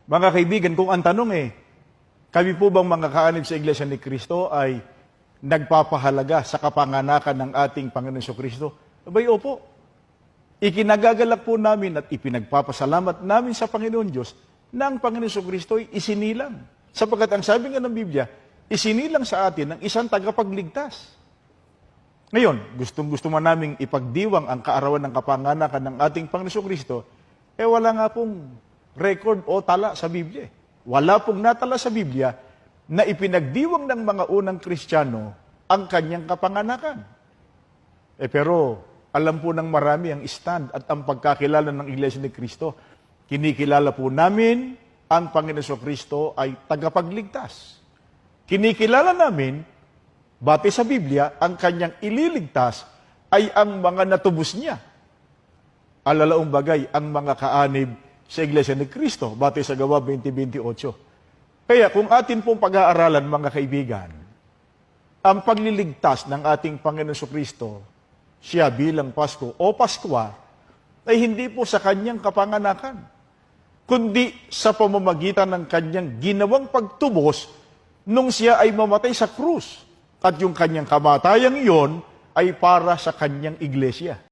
Mga kaibigan, kung ang tanong kami po bang mga kaanib sa Iglesia ni Cristo ay nagpapahalaga sa kapanganakan ng ating Panginoon Kristo? Abay, opo. Ikinagagalak po namin at ipinagpapasalamat namin sa Panginoon Diyos na ang Panginoon Kristo ay isinilang. Sapagkat ang sabi nga ng Biblia, isinilang sa atin ng isang tagapagligtas. Ngayon, gustong-gusto man naming ipagdiwang ang kaarawan ng kapanganakan ng ating Panginoon Kristo, wala nga pong record o tala sa Biblia. Wala pong natala sa Biblia na ipinagdiwang ng mga unang Kristiyano ang kanyang kapanganakan. Pero alam po ng marami ang stand at ang pagkakilala ng Iglesia ni Cristo. Kinikilala po namin ang Panginoon Kristo ay tagapagligtas. Kinikilala namin, base sa Biblia, ang kanyang ililigtas ay ang mga natubos niya. Alalaong bagay ang mga kaanib sa Iglesia ni Cristo, base sa Gawa 20:28. Kaya kung atin pong pag-aaralan, mga kaibigan, ang pagliligtas ng ating Panginoon Kristo, siya bilang Pasko o Paskwa, ay hindi po sa kanyang kapanganakan, kundi sa pamamagitan ng kanyang ginawang pagtubos nung siya ay mamatay sa krus. At yung kanyang kamatayang iyon ay para sa kanyang iglesia.